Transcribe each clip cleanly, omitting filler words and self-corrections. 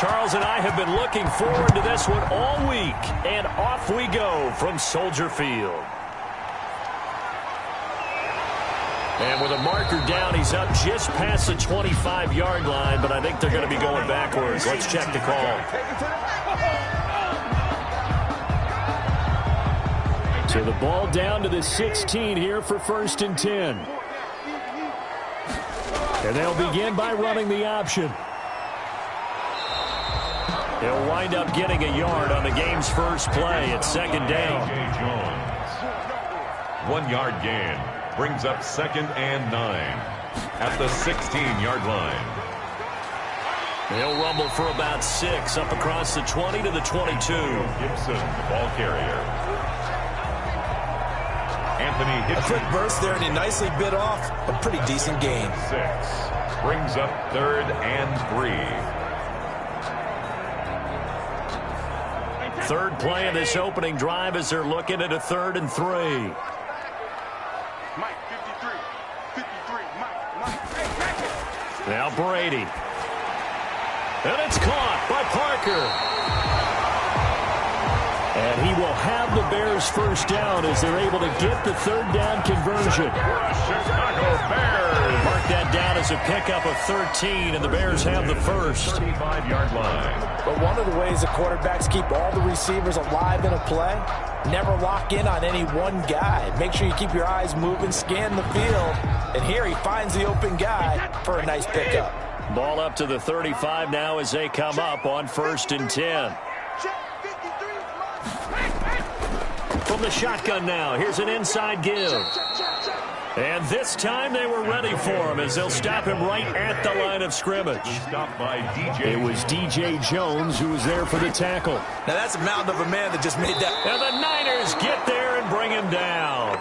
Charles and I have been looking forward to this one all week, and off we go from Soldier Field. And with a marker down, he's up just past the 25-yard line, but I think they're going to be going backwards. Let's check the call. So the ball down to the 16 here for 1st and 10. And they'll begin by running the option. He'll wind up getting a yard on the game's first play at 2nd down. 1 yard gain brings up 2nd and 9 at the 16-yard line. He'll rumble for about 6 up across the 20 to the 22. Gibson, the ball carrier. Anthony hits a quick burst there, and he nicely bit off a pretty decent gain. 6 brings up 3rd and 3. Third play of this opening drive as they're looking at a 3rd and 3. Mike, 53, Mike. Now Brady. And it's caught by Parker. And he will have the Bears first down as they're able to get the 3rd down conversion. Chicago Bears. Mark that down as a pickup of 13, and the Bears have the first. 35-yard line. But one of the ways the quarterbacks keep all the receivers alive in a play, never lock in on any one guy. Make sure you keep your eyes moving, scan the field. And here he finds the open guy for a nice pickup. Ball up to the 35 now as they come up on 1st and 10. From the shotgun now, here's an inside give. And this time they were ready for him as they'll stop him right at the line of scrimmage. Stopped by DJ. It was DJ Jones who was there for the tackle. Now that's a mountain of a man that just made that. And the Niners get there and bring him down.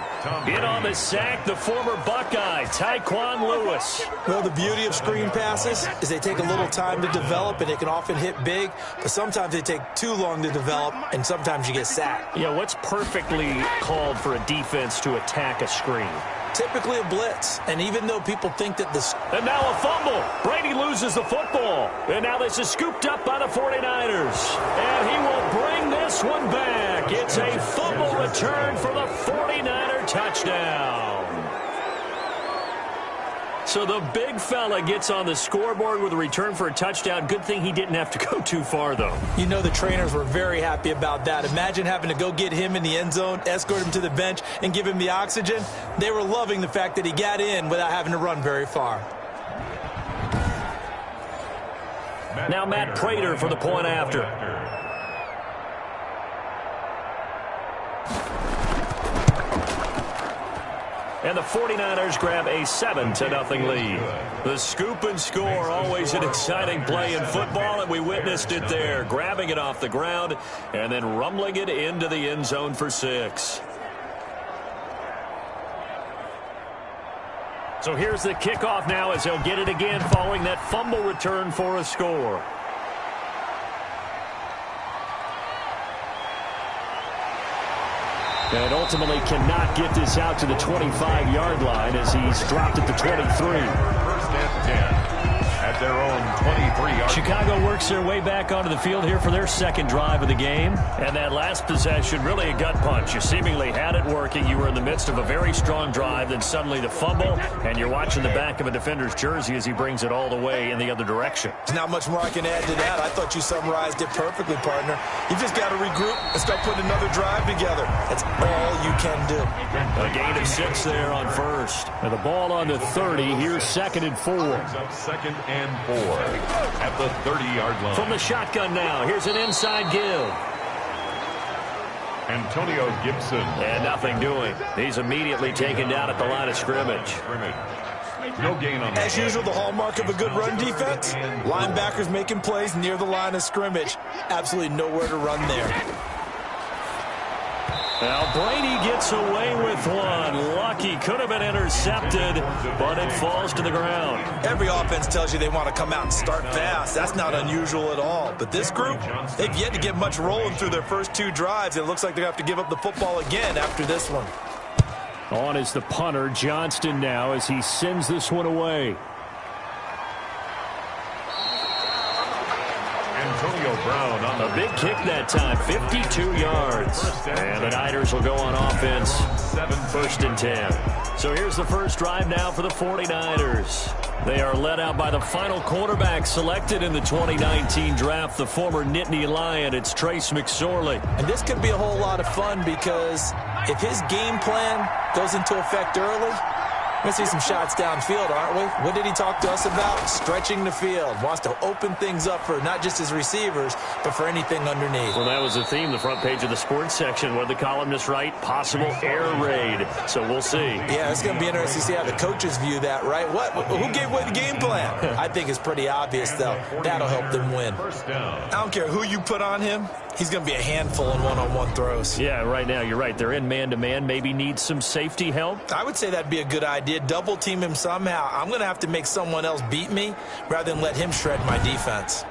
In on the sack, the former Buckeye, Tyquan Lewis. Well, the beauty of screen passes is they take a little time to develop, and they can often hit big, but sometimes they take too long to develop, and sometimes you get sacked. Yeah, what's perfectly called for a defense to attack a screen? Typically a blitz, and even though people think that this... And now a fumble. Brady loses the football. And now this is scooped up by the 49ers. And he will bring this one back. It's a fumble return for the 49er touchdown. So the big fella gets on the scoreboard with a return for a touchdown. Good thing he didn't have to go too far, though. You know the trainers were very happy about that. Imagine having to go get him in the end zone, escort him to the bench, and give him the oxygen. They were loving the fact that he got in without having to run very far. Now Matt Prater for the point after. And the 49ers grab a 7-0 lead. The scoop and score, always an exciting play in football, and we witnessed it there. Grabbing it off the ground and then rumbling it into the end zone for 6. So here's the kickoff now as they'll get it again following that fumble return for a score. And ultimately cannot get this out to the 25-yard line as he's dropped at the 23. 1st and 10 at their own 23-yard. Chicago works their way back onto the field here for their second drive of the game. And that last possession, really a gut punch. You seemingly had it working. You were in the midst of a very strong drive, then suddenly the fumble, and you're watching the back of a defender's jersey as he brings it all the way in the other direction. There's not much more I can add to that. I thought you summarized it perfectly, partner. You just got to regroup and start putting another drive together. That's all you can do. A gain of 6 there on 1st. And the ball on the 30. Here's 2nd and 4. Up 2nd and 4 at the 30-yard line. From the shotgun now, here's an inside give. Antonio Gibson. And nothing doing. He's immediately taken down at the line of scrimmage. No gain on As usual, the hallmark of a good run defense, linebackers making plays near the line of scrimmage. Absolutely nowhere to run there. Now Brady gets away with one. Lucky, could have been intercepted, but it falls to the ground. Every offense tells you they want to come out and start fast. That's not unusual at all. But this group, they've yet to get much rolling through their first 2 drives. It looks like they have to give up the football again after this one. On is the punter, Johnston now, as he sends this one away. Antonio Brown on A big kick that time, 52 yards. And the Niners will go on offense, 1st and 10. So here's the first drive now for the 49ers. They are led out by the final quarterback selected in the 2019 draft, the former Nittany Lion. It's Trace McSorley. And this could be a whole lot of fun because if his game plan goes into effect early, we're going to see some shots downfield, aren't we? What did he talk to us about? Stretching the field. Wants to open things up for not just his receivers, but for anything underneath. Well, that was the theme, the front page of the sports section. What did the columnists write? Possible air raid. So we'll see. Yeah, it's going to be interesting to see how the coaches view that, right? Who gave away the game plan? I think it's pretty obvious, though. That'll help them win. I don't care who you put on him. He's going to be a handful in one-on-one throws. Yeah, right now, you're right. They're in man-to-man. Maybe need some safety help. I would say that'd be a good idea. Double team him somehow. I'm going to have to make someone else beat me rather than let him shred my defense.